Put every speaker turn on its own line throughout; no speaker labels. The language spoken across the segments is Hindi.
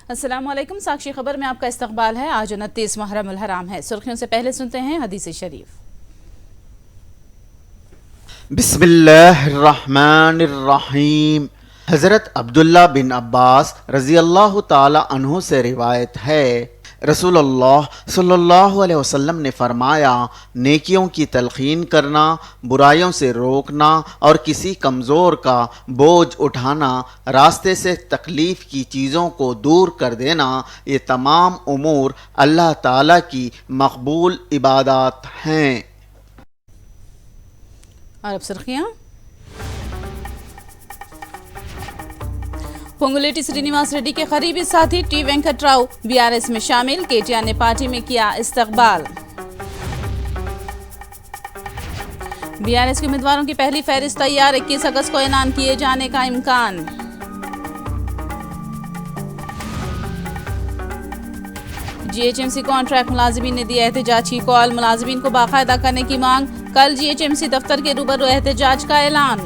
अस्सलामुअलैकुम। साक्षी खबर में आपका इस्तकबाल है। आज 29 मुहर्रम उल हराम है। सुर्खियों से पहले सुनते हैं हदीस शरीफ।
बिस्मिल्लाहिर्रहमानिर्रहीम। हज़रत अब्दुल्ला बिन अब्बास रज़ी अल्लाह ताला अन्हु से रिवायत है, रसूलुल्लाह सल्लल्लाहु अलैहि वसल्लम ने फरमाया, नेकियों की तलकीन करना, बुराइयों से रोकना और किसी कमज़ोर का बोझ उठाना, रास्ते से तकलीफ़ की चीज़ों को दूर कर देना, ये तमाम उमूर अल्लाह ताला की मकबूल इबादत हैं।
और अब सुर्खियां। पोंगुलेटी श्रीनिवास रेड्डी के करीबी साथी टी वेंकटराव बीआरएस में शामिल। केटीआर ने पार्टी में किया इस्तकबाल। बीआरएस के उम्मीदवारों की पहली फहरिस्त तैयार, 21 अगस्त को ऐलान किए जाने का इम्कान। जीएचएमसी कॉन्ट्रैक्ट मुलाजिमीन ने दी एहतजाजी कॉल, मुलाजिमीन को बाकायदा करने की मांग। कल जीएचएमसी दफ्तर के रूबरू एहतजाज का ऐलान।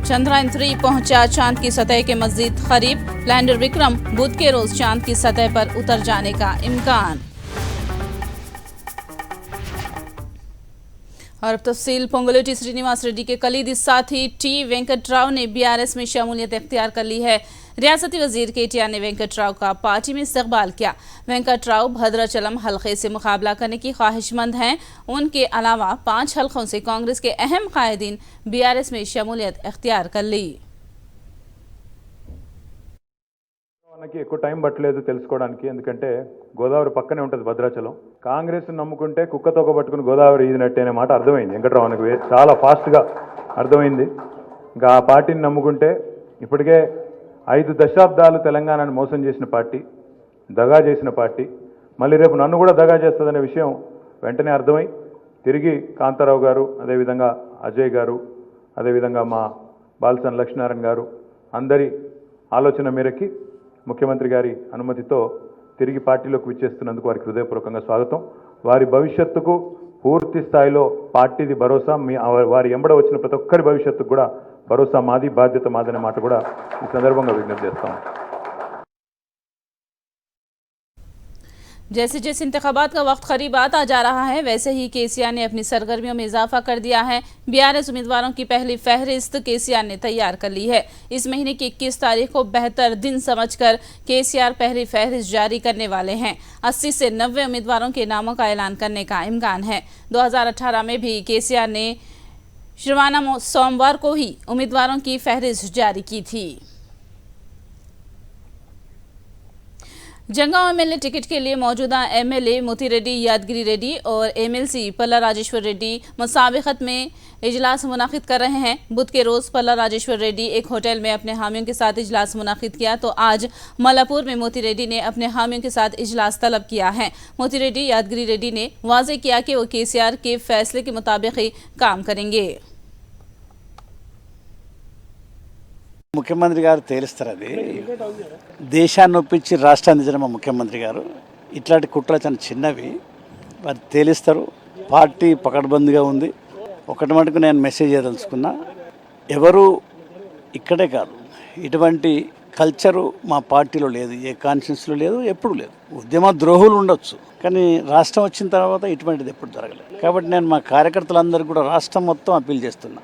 चंद्रयान 3 पहुंचा चांद की सतह के मजीद करीब। लैंडर विक्रम बुध के रोज चांद की सतह पर उतर जाने का इम्कान। और अब तफसील। पोंगुलेटी श्रीनिवास रेड्डी के कलीदी साथी टी वेंकटराव ने बीआरएस में शमूलियत इख्तियार कर ली है। रियासती वजीर केटीआर ने वेंकटराव का पार्टी में इस्तकबाल किया। वेंकटराव भद्राचलम हल्के से मुकाबला करने की ख्वाहिशमंद हैं। उनके अलावा 5 हल्कों से कांग्रेस के अहम कायदीन बीआरएस में शमूलियत इख्तियार कर ली।
మనకి ఎక్కువ టైం పట్టలేదు తెలుసుకోవడానికి, ఎందుకంటే గోదావరి పక్కనే ఉంటుంది భద్రాచలం. కాంగ్రెస్ నమ్ముకుంటే కుక్కతోక పట్టుకుని గోదావరి ఈదినట్టే అనే మాట అర్థమైంది వెంకటరావునికి, చాలా ఫాస్ట్గా అర్థమైంది. ఇంకా ఆ పార్టీని నమ్ముకుంటే ఇప్పటికే 5 దశాబ్దాలు తెలంగాణను మోసం చేసిన పార్టీ, దగా చేసిన పార్టీ, మళ్ళీ రేపు నన్ను కూడా దగా చేస్తుందనే విషయం వెంటనే అర్థమై తిరిగి కాంతారావు గారు, అదేవిధంగా అజయ్ గారు, అదేవిధంగా మా బాలసన్ లక్ష్మీనారాయణ గారు అందరి ఆలోచన మేరకి ముఖ్యమంత్రి గారి అనుమతితో తిరిగి పార్టీలోకి విచ్చేస్తున్నందుకు వారికి హృదయపూర్వకంగా స్వాగతం. వారి భవిష్యత్తుకు పూర్తి స్థాయిలో పార్టీది భరోసా, వారి ఎంబడ వచ్చిన ప్రతి ఒక్కరి భవిష్యత్తుకు కూడా భరోసా మాది, బాధ్యత మాదనే మాట కూడా ఈ సందర్భంగా విజ్ఞప్తి చేస్తాం.
जैसे जैसे इंतखाबात का वक्त करीब आता जा रहा है, वैसे ही केसीआर ने अपनी सरगर्मियों में इजाफा कर दिया है। बीआरएस उम्मीदवारों की पहली फहरिस्त केसीआर ने तैयार कर ली है। इस महीने की 21 तारीख को बेहतर दिन समझकर केसीआर पहली फहरिस्त जारी करने वाले हैं। 80 से 90 उम्मीदवारों के नामों का ऐलान करने का इम्कान है। 2018 में भी केसीआर ने शुरवाना सोमवार को ही उम्मीदवारों की फहरिस्त जारी की थी। जंगांव एमएलए टिकट के लिए मौजूदा एमएलए मोती रेड्डी यादगिरी रेड्डी और एमएलसी पल्ला राजेश्वर रेड्डी मुसाबिकत में इजलास मुनाकिद कर रहे हैं। बुध के रोज पल्ला राजेश्वर रेड्डी एक होटल में अपने हामियों के साथ इजलास मुनाकिद किया, तो आज मलापुर में मोती रेड्डी ने अपने हामियों के साथ इजलास तलब किया है। मोती रेड्डी यादगिरी रेड्डी ने वाजे किया कि वो केसीआर के फैसले के मुताबिक ही काम करेंगे।
ముఖ్యమంత్రి గారు తేలుస్తారు. అది దేశాన్ని ఒప్పించి రాష్ట్రాన్ని ఇచ్చిన మా ముఖ్యమంత్రి గారు ఇట్లాంటి కుట్రలు చాలా చిన్నవి, వారు తేలిస్తారు. పార్టీ పకడ్బందీగా ఉంది. ఒకటి మటుకు నేను మెసేజ్ చేయదలుచుకున్నా, ఎవరు ఇక్కడే కాదు, ఇటువంటి కల్చరు మా పార్టీలో లేదు, ఏ కాన్షియన్స్లో లేదు, ఎప్పుడు లేదు. ఉద్యమ ద్రోహులు ఉండొచ్చు, కానీ రాష్ట్రం వచ్చిన తర్వాత ఇటువంటిది ఎప్పుడు జరగలేదు. కాబట్టి నేను మా కార్యకర్తలందరికీ కూడా రాష్ట్రం మొత్తం అప్పీల్ చేస్తున్నా,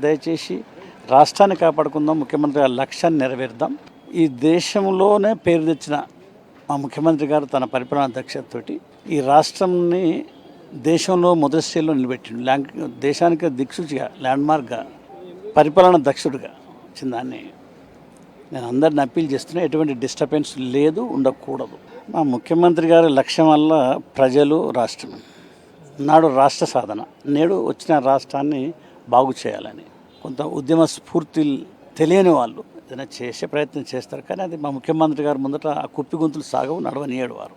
దయచేసి రాష్ట్రాన్ని కాపాడుకుందాం, ముఖ్యమంత్రి గారి లక్ష్యాన్ని నెరవేర్దాం. ఈ దేశంలోనే పేరు తెచ్చిన మా ముఖ్యమంత్రి గారు తన పరిపాలనా దక్షతతోటి ఈ రాష్ట్రంని దేశంలో మొదటి స్థాయిలో నిలబెట్టిండు. దేశానికి దిక్సూచిగా, ల్యాండ్మార్క్గా, పరిపాలనా దక్షుడిగా వచ్చిన దాన్ని నేను అందరిని అప్పీల్ చేస్తున్నా. ఎటువంటి డిస్టర్బెన్స్ లేదు, ఉండకూడదు. మా ముఖ్యమంత్రి గారి లక్ష్యం వల్ల ప్రజలు, రాష్ట్రం. నాడు రాష్ట్ర సాధన, నేడు వచ్చిన రాష్ట్రాన్ని బాగు చేయాలని కొంత ఉద్యమ స్ఫూర్తి తెలియని వాళ్ళు ఏదైనా చేసే ప్రయత్నం చేస్తారు, కానీ అది మా ముఖ్యమంత్రి గారు ముందట ఆ కుప్పి గుంతులు సాగవు, నడవనీయడు వారు.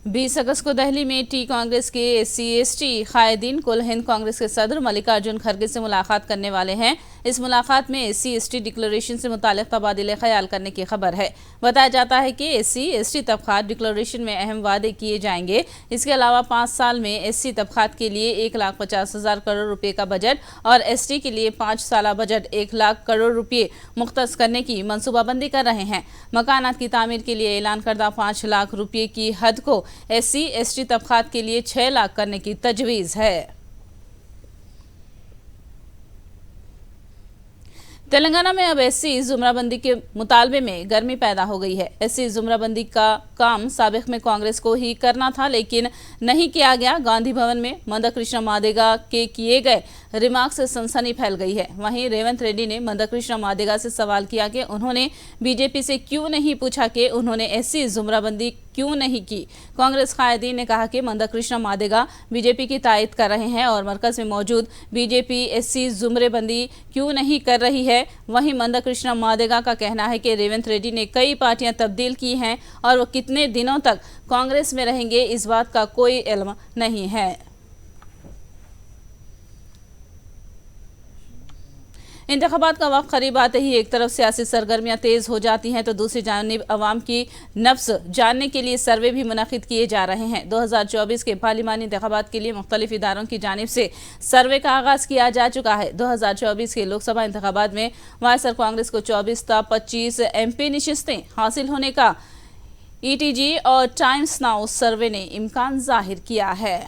20 अगस्त को दिल्ली में टी कांग्रेस के SC/ST कायदीन कुल हिंद कांग्रेस के सदर मल्लिकार्जुन खड़गे से मुलाकात करने वाले हैं। इस मुलाकात में SC/ST डिक्लेरेशन से मुतालिक तबादिले ख्याल करने की खबर है। बताया जाता है कि SC/ST तबकात डिक्लेरेशन में अहम वादे किए जाएंगे। इसके अलावा 5 साल में SC तबकात के लिए 1,50,000 करोड़ रुपए का बजट और ST के लिए 5 साला बजट 1 लाख करोड़ रुपए मुख्तस करने की मंसूबाबंदी कर रहे हैं। मकानात की तामीर के लिए ऐलान करदा 5 लाख रुपए की हद को SC/ST तबकात के लिए 6 लाख करने की तजवीज़ है। तेलंगाना में अब SC जुमराबंदी के मुतालबे में गर्मी पैदा हो गई है। SC जुमराबंदी का काम साबिक में कांग्रेस को ही करना था, लेकिन नहीं किया गया। गांधी भवन में मंदाकृष्ण मादिगा के किए गए रिमार्क से सनसनी फैल गई है। वहीं रेवंत रेड्डी ने मंदाकृष्ण मादिगा से सवाल किया कि उन्होंने बीजेपी से क्यों नहीं पूछा कि उन्होंने SC जुमराबंदी क्यों नहीं की। कांग्रेस कायदीन ने कहा कि मंदाकृष्ण मादिगा बीजेपी की तायद कर रहे हैं और मरकज में मौजूद बीजेपी SC जुमरेबंदी क्यों नहीं कर रही है। वहीं मंदाकृष्ण मादिगा का कहना है कि रेवंत रेड्डी ने कई पार्टियां तब्दील की हैं और वो कितने दिनों तक कांग्रेस में रहेंगे इस बात का कोई इल्म नहीं है। इंतखाबात का वक्त करीब आते ही एक तरफ सियासी सरगर्मियां तेज हो जाती हैं तो दूसरी जानिब अवाम की नफ्स जानने के लिए सर्वे भी मुनक़िद किए जा रहे हैं। 2024 के पार्लिमानी इंतखाबात के लिए मुख्तलिफ इदारों की जानिब से सर्वे का आगाज़ किया जा चुका है। 2024 के लोकसभा इंतखाबात में वायसर कांग्रेस को 24 ता 25 MP नशिस्तें हासिल होने का ETG और टाइम्स नाउ सर्वे ने इम्कान जाहिर किया है।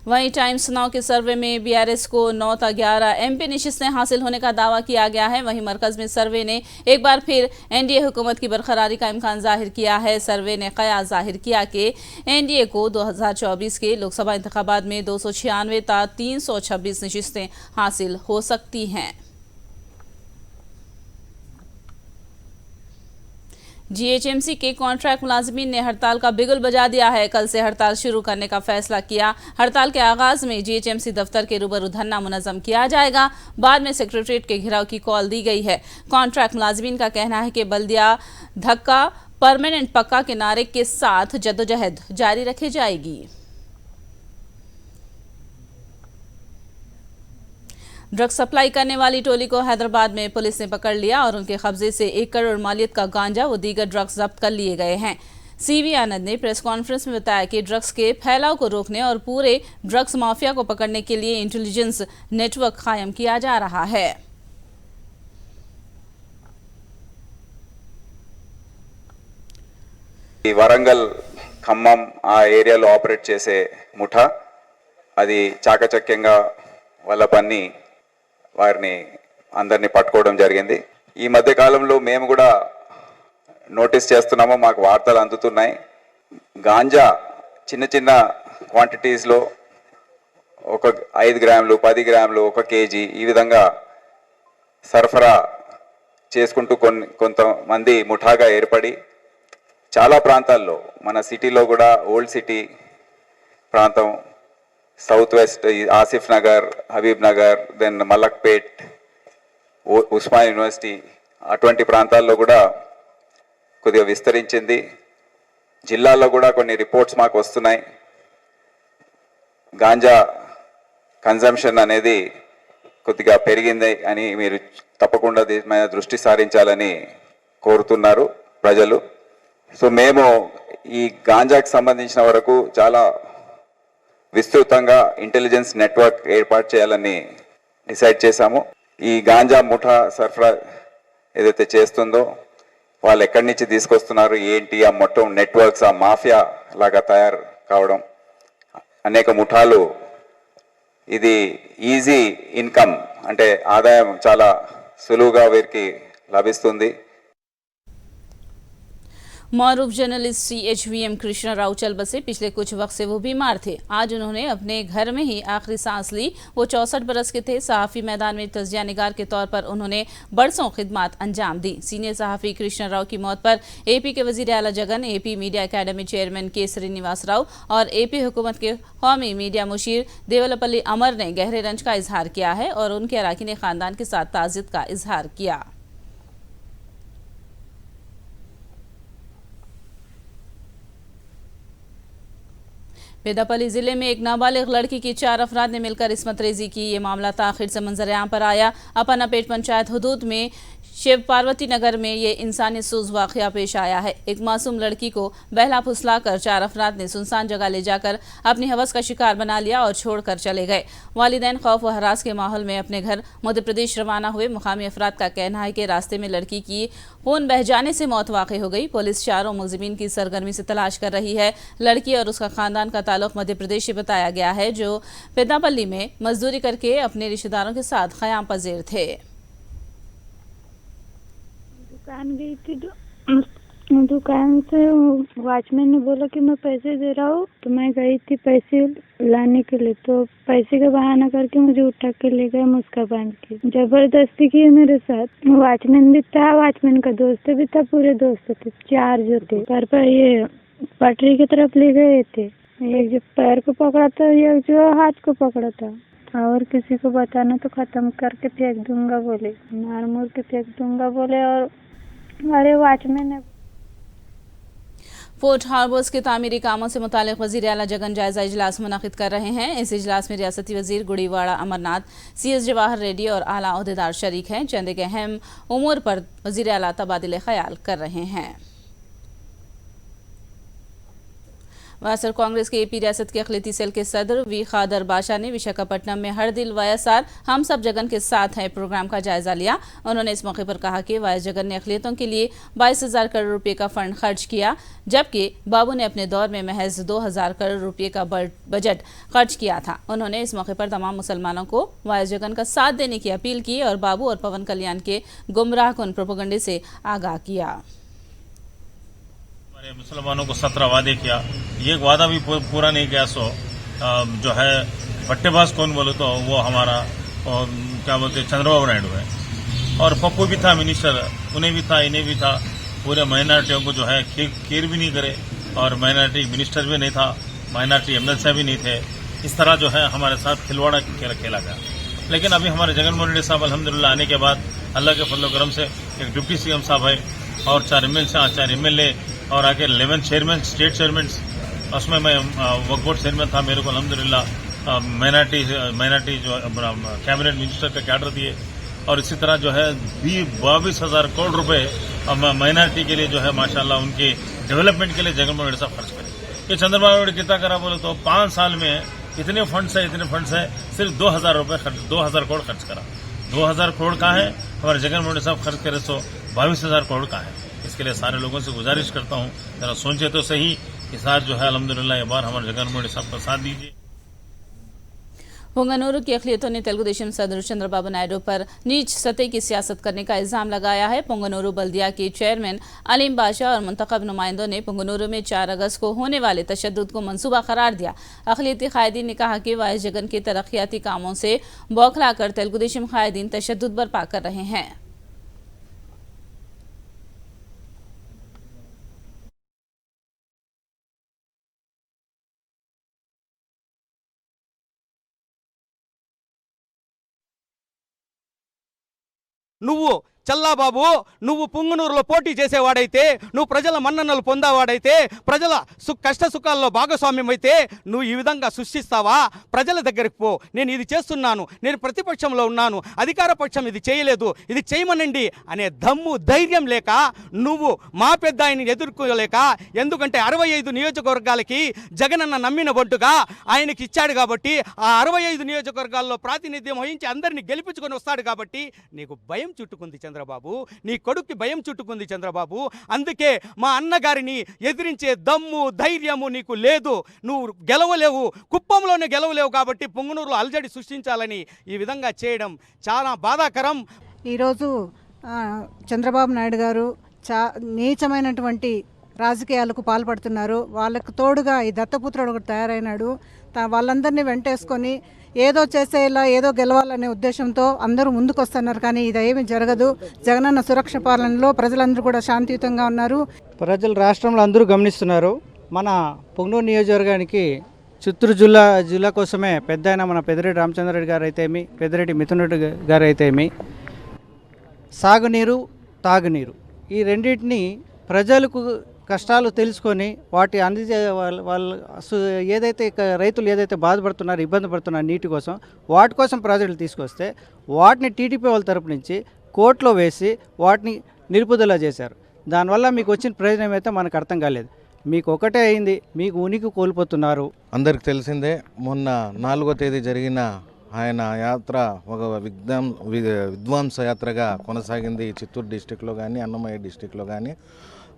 वहीं टाइम्स नाउ के सर्वे में BRS को 9 ता 11 MP नशिस्तें हासिल होने का दावा किया गया है। वहीं मरकज में सर्वे ने एक बार फिर NDA हुकूमत की बरकरारी का इम्कान जाहिर किया है। सर्वे ने कयास जाहिर किया कि NDA को 2024 के लोकसभा इंतखाबात में 296 ता 326 नशिस्तें हासिल हो सकती हैं। GHMC के कॉन्ट्रैक्ट मुलाजमीन ने हड़ताल का बिगुल बजा दिया है। कल से हड़ताल शुरू करने का फैसला किया। हड़ताल के आगाज में GHMC दफ्तर के रूबरू धरना मुनज़्ज़म किया जाएगा। बाद में सेक्रेटरीट के घेराव की कॉल दी गई है। कॉन्ट्रैक्ट मुलाजमीन का कहना है कि बल्दिया धक्का परमानेंट पक्का के नारे के साथ जद्दोजहद जारी रखी जाएगी। ड्रग्स सप्लाई करने वाली टोली को हैदराबाद में पुलिस ने पकड़ लिया और उनके कब्जे से 1 करोड़ मालियत का गांजा व दीगर ड्रग्स जब्त कर लिए गए हैं। CV आनंद ने प्रेस कॉन्फ्रेंस में बताया कि ड्रग्स के फैलाव को रोकने और पूरे ड्रग्स माफिया को पकड़ने के लिए इंटेलिजेंस नेटवर्क कायम किया जा रहा है।
వరంగల్ ఖమ్మం ఆ ఏరియాలో ఆపరేట్ చేసే ముఠా అది చాకచక్యంగా వాళ్ళ పని వారిని అందరినీ పట్టుకోవడం జరిగింది। ఈ మధ్య కాలంలో మేము కూడా నోటీస్ చేస్తున్నాము, మాకు వార్తలు అందుతున్నాయి। గాంజా చిన్న చిన్న క్వాంటిటీస్లో ఒక 5 గ్రాములు 10 గ్రాములు 1 కేజీ ఈ విధంగా సరఫరా చేసుకుంటూ కొంతమంది ముఠాగా ఏర్పడి చాలా ప్రాంతాల్లో మన సిటీలో కూడా ఓల్డ్ సిటీ ప్రాంతం, south west Asif Nagar, Habib Nagar, then Malakpet, Osman university అటువంటి ప్రాంతాల్లో కూడా కొద్దిగా విస్తరించింది। జిల్లాల్లో కూడా కొన్ని రిపోర్ట్స్ మాకు వస్తున్నాయి। గాంజా కన్జంప్షన్ అనేది కొద్దిగా పెరిగింది అని మీరు తప్పకుండా దీని మీద దృష్టి సారించాలని కోరుతున్నారు ప్రజలు। సో మేము ఈ గాంజాకి సంబంధించిన వరకు చాలా విస్తృతంగా ఇంటెలిజెన్స్ నెట్వర్క్ ఏర్పాటు చేయాలని డిసైడ్ చేశాము। ఈ గాంజా ముఠా సరఫరా ఏదైతే చేస్తుందో వాళ్ళు ఎక్కడి నుంచి తీసుకొస్తున్నారు ఏంటి, ఆ మొత్తం నెట్వర్క్స్ ఆ మాఫియా లాగా తయారు కావడం, అనేక ముఠాలు, ఇది ఈజీ ఇన్కమ్ అంటే ఆదాయం చాలా సులువుగా వీరికి లభిస్తుంది।
मारूफ जर्नलिस्ट CHVM कृष्णा राव चल बसे। पिछले कुछ वक्त से वो बीमार थे। आज उन्होंने अपने घर में ही आखिरी सांस ली। वो 64 बरस के थे। सहाफ़ी मैदान में तजिया निगार के तौर पर उन्होंने बरसों खिदमत अंजाम दी। सीनियर सहाफ़ी कृष्णा राव की मौत पर AP के वज़ीर आला Jagan, AP media academy chairman के श्रीनिवास राव और AP हुकूमत के कौमी मीडिया मुशीर देवलपल्ली अमर ने गहरे रंज का इजहार किया है और उनके अरकान ख़ानदान के साथ ताज़ियत का इजहार किया। पेदापल्ली जिले में एक नाबालिग लड़की की 4 अफराद ने मिलकर इस्मत रेजी की। ये मामला ताखिर से मंजर-ए-आम पर आया। अपनापेट पंचायत हुदूद में शिव पार्वती नगर में ये इंसानी सूज वाकया पेश आया है। एक मासूम लड़की को बहला फुसलाकर 4 अफराद ने सुनसान जगह ले जाकर अपनी हवस का शिकार बना लिया और छोड़कर चले गए। वालिदैन खौफ व हरास के माहौल में अपने घर मध्य प्रदेश रवाना हुए। मुकामी अफराद का कहना है कि रास्ते में लड़की की खून बह जाने से मौत वाक़ई हो गई। पुलिस चारों मुलजिमीन की सरगर्मी से तलाश कर रही है। लड़की और उसका खानदान का ताल्लुक मध्य प्रदेश से बताया गया है, जो पेदापल्ली में मजदूरी करके अपने रिश्तेदारों के साथ क़याम पजीर थे।
दुकान गई थी, दुकान से वॉचमैन ने बोला कि मैं पैसे दे रहा हूँ, तो मैं गई थी पैसे लाने के लिए। तो पैसे का बहाना करके मुझे उठा के ले गए, मुस्का बांध के जबरदस्ती की मेरे साथ। वॉचमैन भी था, वॉचमैन का दोस्त भी था, पूरे दोस्त थे 4 जो थे। घर पर ये पटरी की तरफ ले गए थे। एक जो पैर को पकड़ा था, एक जो हाथ को पकड़ा था। और किसी को बताना तो खत्म करके फेंक दूंगा बोले, मार मोर के फेंक दूंगा बोले। और अरे वॉचमैन है।
पोर्ट हार्बर्स के तामीरी कामों से मुतालिक वज़ीर आला जगन जायजा इजलास मुनक़िद कर रहे हैं। इस इजलास में रियासती वज़ीर गुड़ीवाड़ा अमरनाथ, CS जवाहर रेड्डी और आला ओहदेदार शरीक हैं। चंद के अहम उमूर पर वज़ीर आला तबादिले ख्याल कर रहे हैं। वायएसआर कांग्रेस के AP रियासत के अक़लियती सेल के सदर वी खादर बाशा ने विशाखापट्टनम में हर दिल वायएसआर हम सब जगन के साथ हैं प्रोग्राम का जायजा लिया। उन्होंने इस मौके पर कहा कि वायएस जगन ने अक़लियतों के लिए 22,000 करोड़ रुपए का फंड खर्च किया, जबकि बाबू ने अपने दौर में महज 2,000 करोड़ रुपए का बजट खर्च किया था। उन्होंने इस मौके पर तमाम मुसलमानों को वायएस जगन का साथ देने की अपील की और बाबू और पवन कल्याण के गुमराहकुन प्रोपेगेंडे से आगाह किया।
मुसलमानों को 17 वादे किया, ये एक वादा भी पूरा नहीं किया। सो जो है बट्टेबाज कौन बोले तो वो हमारा क्या बोलते चंद्रबाबू नायडू है। और पप्पू भी था मिनिस्टर, उन्हें भी था, इन्हें भी था। पूरे माइनॉरिटियों को जो है केयर भी नहीं करे और माइनॉरिटी मिनिस्टर भी नहीं था, माइनॉरिटी MLC भी नहीं थे। इस तरह जो है हमारे साथ खिलवाड़ा खेला गया। लेकिन अभी हमारे जगनमोहन रेड्डी साहब अल्हम्दुलिल्लाह आने के बाद अल्लाह के फजल करम से एक डिप्टी CM साहब है और 4 MLA और आगे 11 चेयरमैन, स्टेट चेयरमैन, उसमें मैं वक्फ बोर्ड चेयरमैन था। मेरे को अल्हम्दुलिल्लाह माइनॉरिटी जो कैबिनेट मिनिस्टर का कैडर दिए। और इसी तरह जो है 22,000 करोड़ रुपए माइनॉरिटी के लिए जो है माशाल्लाह उनके डेवलपमेंट के लिए जगनमोहन रेड्डी साहब खर्च करें। ये चंद्रबाबू नायडू कितना करा बोले तो 5 साल में इतने फंड्स है, सिर्फ 2,000 करोड़ खर्च करा। 2,000 करोड़ का है, हमारे जगनमोहन रेड्डी साहब खर्च करे तो 22,000 करोड़ का है। इसके लिए सारे लोगों से गुजारिश करता हूँ, जरा सोचे तो सही। इस बार जो है अल्हम्दुलिल्लाह ये बार हमारे जगनमोहन रेड्डी साहब का साथ दीजिए।
पुंगनूरू की अक़लियतों ने तेलुगु देशम सदर चंद्रबाबू नायडू पर नीच सतह की सियासत करने का इल्जाम लगाया है। पुंगनूरू बल्दिया के चेयरमैन अलीम बाशा और मुंतखब नुमाइंदों ने पुंगनूरू में 4 अगस्त को होने वाले तशद्दुद को मंसूबा करार दिया। अक़लियती कायदीन ने कहा कि वायस जगन के तरक्याती कामों से बौखलाकर तेलुगु देशम कायदीन तशद्दुद बर्पा कर रहे हैं।
నువ్వు చల్లాబాబు, నువ్వు పుంగనూరులో పోటీ చేసేవాడైతే, నువ్వు ప్రజల మన్ననలు పొందేవాడైతే, ప్రజల కష్ట సుఖాల్లో భాగస్వామ్యం అయితే నువ్వు ఈ విధంగా సృష్టిస్తావా? ప్రజల దగ్గరికి పో, నేను ఇది చేస్తున్నాను, నేను ప్రతిపక్షంలో ఉన్నాను, అధికార పక్షం ఇది చేయలేదు, ఇది చేయమనండి అనే దమ్ము ధైర్యం లేక నువ్వు మా పెద్ద ఆయన్ని ఎదుర్కోలేక, ఎందుకంటే 65 నియోజకవర్గాలకి జగనన్న నమ్మిన బొట్టుగా ఆయనకి ఇచ్చాడు కాబట్టి ఆ 65 నియోజకవర్గాల్లో ప్రాతినిధ్యం వహించి అందరినీ గెలిపించుకొని వస్తాడు కాబట్టి నీకు భయం చుట్టుకుంది చంద్రబాబు, నీ కొడుక్కి భయం చుట్టుకుంది చంద్రబాబు. అందుకే మా అన్నగారిని ఎదిరించే దమ్ము ధైర్యము నీకు లేదు, నువ్వు గెలవలేవు, కుప్పంలోనే గెలవలేవు. కాబట్టి పొంగనూరులో అలజడి సృష్టించాలని ఈ విధంగా చేయడం చాలా బాధాకరం.
ఈరోజు చంద్రబాబు నాయుడు గారు నీచమైనటువంటి రాజకీయాలకు పాల్పడుతున్నారు. వాళ్ళకు తోడుగా ఈ దత్తపుత్రుడు ఒకటి తయారైనాడు. వాళ్ళందరినీ వెంటేసుకొని ఏదో చేసేలా, ఏదో గెలవాలనే ఉద్దేశంతో అందరూ ముందుకు వస్తున్నారు. కానీ ఇది ఏమీ జరగదు. జగనన్న సురక్ష పాలనలో ప్రజలందరూ కూడా శాంతియుతంగా ఉన్నారు.
ప్రజలు రాష్ట్రంలో అందరూ గమనిస్తున్నారు. మన పొంగనూరు నియోజకవర్గానికి చిత్తూరు జిల్లా కోసమే పెద్ద ఆయన మన పెద్దిరెడ్డి రామచంద్రరెడ్డి గారు అయితేమి, పెద్దిరెడ్డి మిథున్ రెడ్డి గారు అయితేమి, సాగునీరు, తాగునీరు ఈ రెండింటిని ప్రజలకు కష్టాలు తెలుసుకొని వాటి అందించే ఏదైతే రైతులు ఏదైతే బాధపడుతున్నారో ఇబ్బంది పడుతున్నారు నీటి కోసం వాటి కోసం ప్రాజెక్టులు తీసుకొస్తే వాటిని టీడీపీ వాళ్ళ తరపు నుంచి కోర్టులో వేసి వాటిని నిలుపుదల చేశారు. దానివల్ల మీకు వచ్చిన ప్రయోజనం అయితే మనకు అర్థం కాలేదు. మీకు ఒకటే అయింది, మీకు ఉనికి కోల్పోతున్నారు.
అందరికి తెలిసిందే, మొన్న 4వ తేదీ జరిగిన ఆయన యాత్ర ఒక విధ్వంస యాత్రగా కొనసాగింది చిత్తూరు డిస్టిక్లో కానీ అన్నమయ్య డిస్టిక్లో కానీ.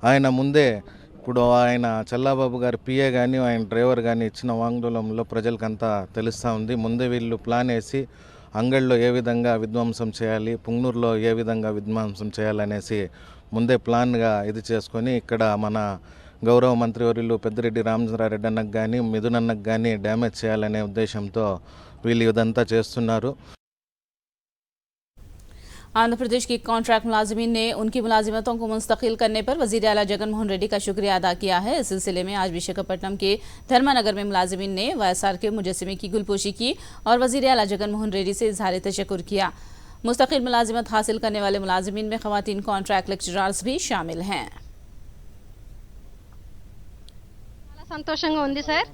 ఆయన ముందే ఇప్పుడు ఆయన చల్లాబాబు గారి పిఏ కానీ ఆయన డ్రైవర్ కానీ ఇచ్చిన వాంగ్మూలంలో ప్రజలకంతా తెలుస్తూ ఉంది. ముందే వీళ్ళు ప్లాన్ వేసి అంగళ్ళలో ఏ విధంగా విధ్వంసం చేయాలి, పుంగనూరులో ఏ విధంగా విధ్వంసం చేయాలనేసి ముందే ప్లాన్గా ఇది చేసుకొని ఇక్కడ మన గౌరవ మంత్రివర్యులు పెద్దిరెడ్డి రామచంద్రారెడ్డి అన్నకు కానీ మిథున్ అన్నకు కానీ డ్యామేజ్ చేయాలనే ఉద్దేశంతో వీళ్ళు ఇదంతా చేస్తున్నారు.
आंध्र प्रदेश के कॉन्ट्रैक्ट मुलाजिमीन ने उनकी मुलाजिमतों को मुस्तकिल करने पर वजीर आला जगन मोहन रेड्डी का शुक्रिया अदा किया है। इस सिलसिले में आज विशाखापट्टनम के धर्मानगर में मुलाजिमीन ने वाईएसआर के मुजस्सिमे की गुलपोशी की और वजीर आला जगन मोहन रेड्डी से इजहार तशक्कुर किया। मुस्तकिल मुलाजिमत हासिल करने वाले मुलाजिमीन में खवातीन कॉन्ट्रैक्ट लेक्चरर्स भी शामिल हैं।
సంతోషంగా ఉంది సార్.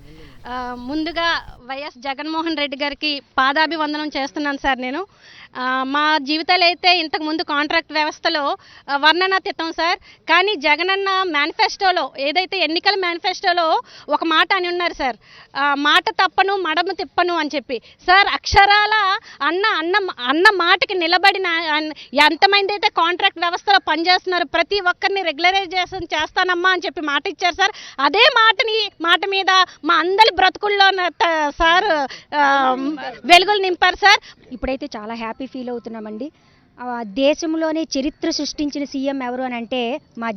ముందుగా వైఎస్ జగన్మోహన్ రెడ్డి గారికి పాదాభివందనం చేస్తున్నాను సార్. నేను మా జీవితాలు అయితే ఇంతకుముందు కాంట్రాక్ట్ వ్యవస్థలో వర్ణనాతీతం సార్. కానీ జగనన్న మేనిఫెస్టోలో ఏదైతే ఎన్నికల మేనిఫెస్టోలో ఒక మాట అని ఉన్నారు సార్, మాట తప్పను మడమ తిప్పను అని చెప్పి. సార్ అక్షరాల అన్న మాటకి నిలబడిన ఎంతమంది అయితే కాంట్రాక్ట్ వ్యవస్థలో పనిచేస్తున్నారు ప్రతి ఒక్కరిని రెగ్యులరైజేషన్ చేస్తానమ్మా అని చెప్పి మాట ఇచ్చారు సార్. అదే మాట మీద మా అందరి బ్రతుకుల్లో సార్ వెలుగులు నింపారు సార్.
ఇప్పుడైతే చాలా హ్యాపీ ఫీల్ అవుతున్నామండి. దేశంలోనే చరిత్ర సృష్టించిన సీఎం ఎవరు అని అంటే మా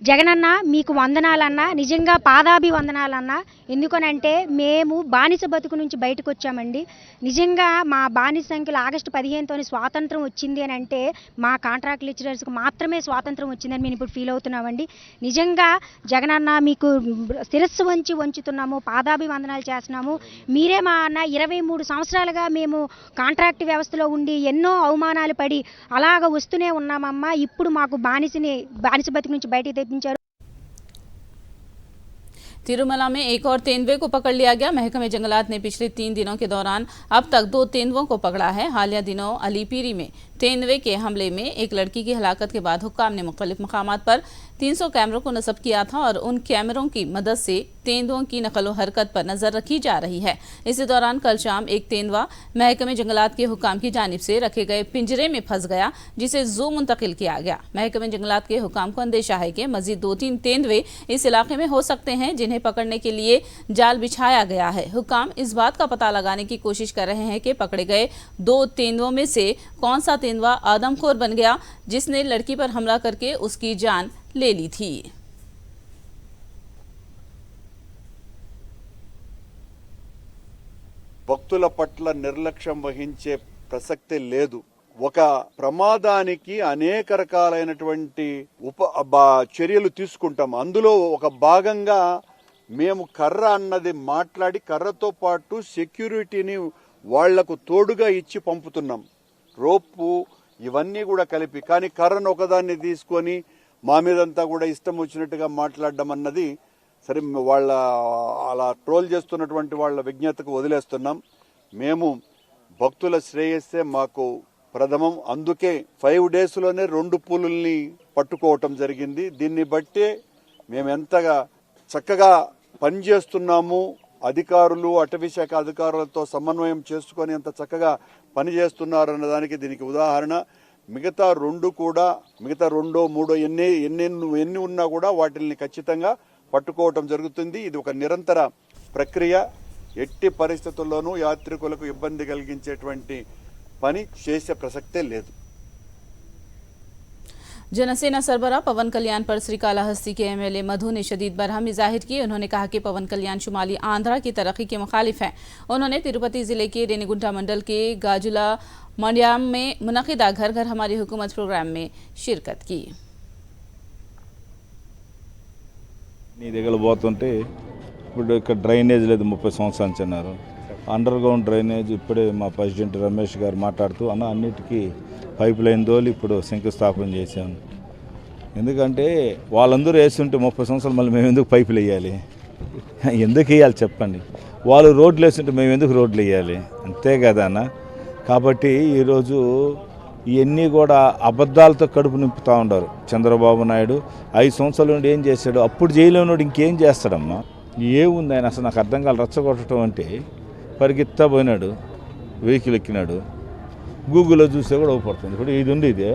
జగనన్న మీకు వందనాలన్నా, నిజంగా పాదాభివందనాలన్నా. ఎందుకనంటే మేము బానిస బతుకు నుంచి బయటకు వచ్చామండి. నిజంగా మా బానిస సంఖ్యలో ఆగస్టు 15 స్వాతంత్రం వచ్చింది అని అంటే మా కాంట్రాక్ట్ లెక్చరర్స్కి మాత్రమే స్వాతంత్రం వచ్చిందని మేము ఇప్పుడు ఫీల్ అవుతున్నామండి. నిజంగా జగనన్న మీకు శిరస్సు వంచుతున్నాము, పాదాభివందనాలు చేస్తున్నాము. మీరే మా అన్న 23 సంవత్సరాలుగా మేము కాంట్రాక్ట్ వ్యవస్థలో ఉండి ఎన్నో అవమానాలు పడి అలాగ వస్తూనే ఉన్నామమ్మా. ఇప్పుడు మాకు బానిస బతుకు నుంచి బయటకు తెప్పించారు.
तिरुमला में एक और तेंदुए को पकड़ लिया गया। महकमे जंगलात ने पिछले 3 दिनों के दौरान अब तक 2 तेंदुओं को पकड़ा है। हालिया दिनों अलीपीरी में तेंदुए के हमले में एक लड़की की हलाकत के बाद हुक्काम ने मुख्तलिफ मकामात पर 300 कैमरों को नस्ब किया था और उन कैमरों की मदद से तेंदुओं की नकलो हरकत पर नजर रखी जा रही है। इसी दौरान कल शाम एक तेंदुआ महकमे जंगलात के हुक्काम की जानिब से रखे गए पिंजरे में फंस गया, जिसे जू मुंतकिल किया गया। महकमे जंगलात के हुक्काम को अंदेशा है कि मजीद 2-3 तेंदुए इस इलाके में हो सकते हैं जिन्हें पकड़ने के लिए जाल बिछाया गया है। हुक्काम इस बात का पता लगाने की कोशिश कर रहे हैं कि पकड़े गए 2 तेंदुओं में से कौन सा तेंदुआ आदमखोर बन गया जिसने लड़की पर हमला करके उसकी जान ले ली थी।
భక్తుల పట్ల నిర్లక్ష్యం వహించే ప్రసక్తే లేదు. ఒక ప్రమాదానికి అనేక రకాలైనటువంటి చర్యలు తీసుకుంటాం. అందులో ఒక భాగంగా మేము కర్ర అన్నది మాట్లాడి కర్రతో పాటు సెక్యూరిటీని వాళ్లకు తోడుగా ఇచ్చి పంపుతున్నాం. రోపు ఇవన్నీ కూడా కలిపి. కానీ కర్రను ఒకదాన్ని తీసుకొని మా మీదంతా కూడా ఇష్టం వచ్చినట్టుగా మాట్లాడడం అన్నది సరే వాళ్ళ అలా ట్రోల్ చేస్తున్నటువంటి వాళ్ళ విజ్ఞతకు వదిలేస్తున్నాం. మేము భక్తుల శ్రేయస్సే మాకు ప్రథమం. అందుకే 5 డేస్లోనే 2 పులుల్ని పట్టుకోవటం జరిగింది. దీన్ని బట్టే మేము ఎంతగా చక్కగా పనిచేస్తున్నాము. అధికారులు అటవీ శాఖ అధికారులతో సమన్వయం చేసుకొని ఎంత చక్కగా పనిచేస్తున్నారన్న దానికి దీనికి ఉదాహరణ. మిగతా 2 కూడా మిగతా 2, 3 ఎన్ని ఉన్నా కూడా వాటిని ఖచ్చితంగా పట్టుకోవటం జరుగుతుంది. ఇది ఒక నిరంతర ప్రక్రియ. ఎట్టి పరిస్థితుల్లోనూ యాత్రికులకు ఇబ్బంది కలిగించేటువంటి పని చేసే ప్రసక్తే లేదు.
जनसेना सरबराह पवन कल्याण पर श्रीकालाहस्ती के एमएलए मधु ने शदीद बरहमी जाहिर की। उन्होंने कहा कि पवन कल्याण शुमाली आंध्रा की तरक्की के मुखालिफ हैं। उन्होंने तिरुपति जिले के रेनीगुंटा मंडल के गाजुला मंड्याम में मुनक़िदा घर घर हमारी हुकूमत प्रोग्राम में शिरकत की।
నీ దగ్గర పోతుంటే ఇప్పుడు ఇక్కడ డ్రైనేజ్ లేదు 30 సంవత్సరాల నుంచి అన్నారు. అండర్ గ్రౌండ్ డ్రైనేజ్ ఇప్పుడే మా ప్రెసిడెంట్ రమేష్ గారు మాట్లాడుతూ అన్నిటికీ పైప్ లైన్ దోలి ఇప్పుడు శంకుస్థాపన చేశాను. ఎందుకంటే వాళ్ళందరూ వేస్తుంటే 30 సంవత్సరాలు మళ్ళీ మేము ఎందుకు పైపులు వేయాలి, ఎందుకు వేయాలి చెప్పండి. వాళ్ళు రోడ్లు వేస్తుంటే మేము ఎందుకు రోడ్లు వేయాలి, అంతే కదా అన్న. కాబట్టి ఈరోజు ఇవన్నీ కూడా అబద్ధాలతో కడుపు నింపుతూ ఉన్నారు. చంద్రబాబు నాయుడు 5 సంవత్సరాల నుండి ఏం చేశాడు, అప్పుడు జైల్లో ఉన్నాడు, ఇంకేం చేస్తాడమ్మా, ఏముంది ఆయన అసలు నాకు అర్థం కాదు. రచ్చగొట్టడం అంటే పరిగెత్తా పోయినాడు, వెహికల్ ఎక్కినాడు, గూగుల్లో చూస్తే కూడా ఓపడుతుంది. ఇప్పుడు ఇది ఉంది, ఇదే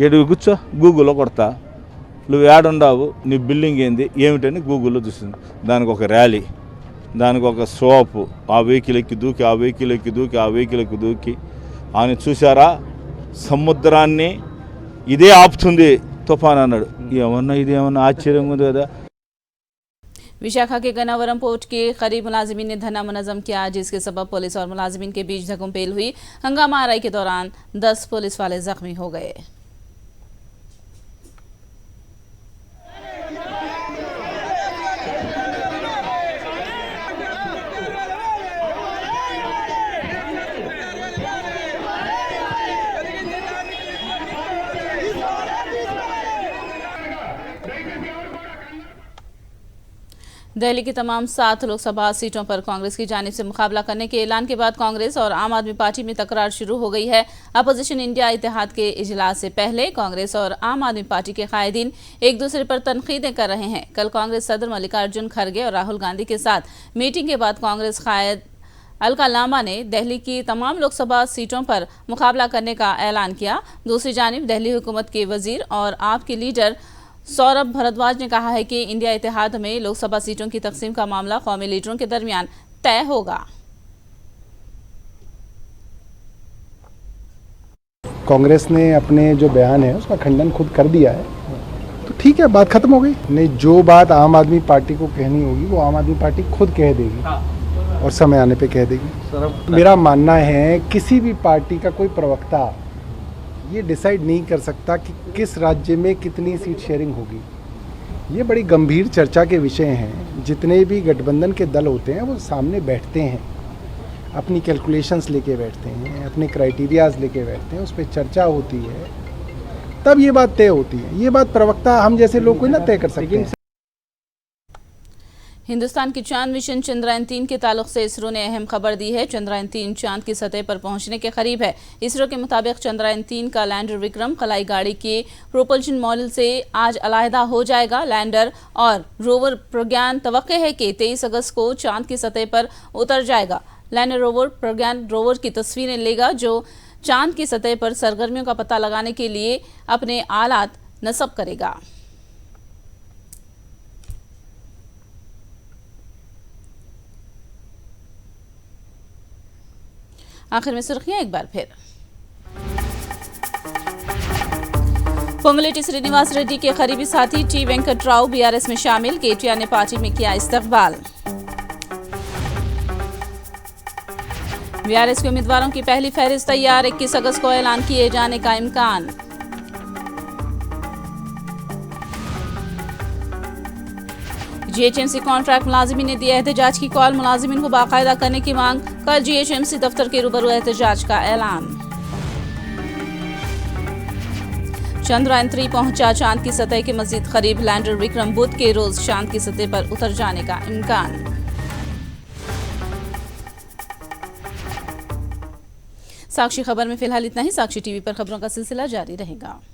ఏడు కూర్చో గూగుల్లో కొడతా, నువ్వు ఏడుండావు, నీ బిల్డింగ్ ఏంది ఏమిటని గూగుల్లో చూస్తుంది. దానికి ఒక ర్యాలీ, దానికి ఒక షోపు, ఆ వెహికల్ ఎక్కి దూకి, ఆ వెహికల్ ఎక్కి దూకి, ఆ వెహికల్ ఎక్కి దూకి ఆయన చూసారా సముద్రాన్ని ఇదే ఆపుతుంది తుఫాన్ అన్నాడు. ఏమన్నా ఇది ఏమన్నా ఆశ్చర్యంగా ఉంది కదా.
विशाखा के गन्नावरम पोर्ट के करीब मुलाजिमीन ने धरना मुनज़्ज़म किया, जिसके सबब पुलिस और मुलाजिमीन के बीच धक्कम-पेल हुई। हंगामा आराई के दौरान 10 पुलिस वाले जख्मी हो गए। दिल्ली की तमाम 7 लोकसभा सीटों पर कांग्रेस की जानिब से मुकाबला करने के ऐलान के बाद कांग्रेस और आम आदमी पार्टी में तकरार शुरू हो गई है। अपोजिशन इंडिया इत्तेहाद के इजलास से पहले कांग्रेस और आम आदमी पार्टी के कायदीन एक दूसरे पर तनकीदें कर रहे हैं। कल कांग्रेस सदर मल्लिकार्जुन खड़गे और राहुल गांधी के साथ मीटिंग के बाद कांग्रेस कायद अलका लांबा ने दिल्ली की तमाम लोकसभा सीटों पर मुकाबला करने का ऐलान किया। दूसरी जानिब दिल्ली हुकूमत के वजीर और आप के लीडर सौरभ भारद्वाज ने कहा है कि इंडिया इत्तेहाद में लोकसभा सीटों की तकसीम का मामला कौमी लीडरों के दरमियान तय होगा।
कांग्रेस ने अपने जो बयान है उसका खंडन खुद कर दिया है, तो ठीक है, बात खत्म हो गई। नहीं, जो बात आम आदमी पार्टी को कहनी होगी वो आम आदमी पार्टी खुद कह देगी और समय आने पे कह देगी। मेरा मानना है किसी भी पार्टी का कोई प्रवक्ता ये डिसाइड नहीं कर सकता कि किस राज्य में कितनी सीट शेयरिंग होगी। ये बड़ी गंभीर चर्चा के विषय हैं। जितने भी गठबंधन के दल होते हैं वो सामने बैठते हैं, अपनी कैलकुलेशंस लेके बैठते हैं, अपने क्राइटेरियाज लेके बैठते हैं, उस पर चर्चा होती है, तब ये बात तय होती है। ये बात प्रवक्ता हम जैसे लोग कोई ना तय कर सकते हैं।
हिंदुस्तान की चांद मिशन चंद्रयान-3 के ताल्लुक से इसरो ने अहम खबर दी है। चंद्रयान-3 चांद की सतह पर पहुंचने के करीब है। इसरो के मुताबिक चंद्रयान-3 का लैंडर विक्रम खलाई गाड़ी के प्रोपल्शन मॉड्यूल से आज अलहदा हो जाएगा। लैंडर और रोवर प्रज्ञान तवक्के है कि 23 अगस्त को चांद की सतह पर उतर जाएगा। लैंडर रोवर प्रज्ञान रोवर की तस्वीरें लेगा जो चांद की सतह पर सरगर्मियों का पता लगाने के लिए अपने आलात नस्ब करेगा। आखिर में सुर्खियां एक बार फिर। पोंगुलेटी श्रीनिवास रेड्डी के करीबी साथी टी वेंकटराव बीआरएस में शामिल, केटीआर ने पार्टी में किया इस्तकबाल। बीआरएस के उम्मीदवारों की पहली फहरिस्त तैयार, 21 अगस्त को ऐलान किए जाने का इम्कान। जीएचएमसी कॉन्ट्रैक्ट मुलाजिमीन ने दिया एहतजाज की कॉल, मुलाजिमीन को बाकायदा करने की मांग। कल जीएचएमसी दफ्तर के रूबरू एहतजाज का ऐलान। चंद्रयान-3 पहुंचा चांद की सतह के मजीद करीब, लैंडर विक्रम बुध के रोज चांद की सतह पर उतर जाने का इम्कान। साक्षी खबर में फिलहाल इतना ही। साक्षी टीवी पर खबरों का सिलसिला जारी रहेगा।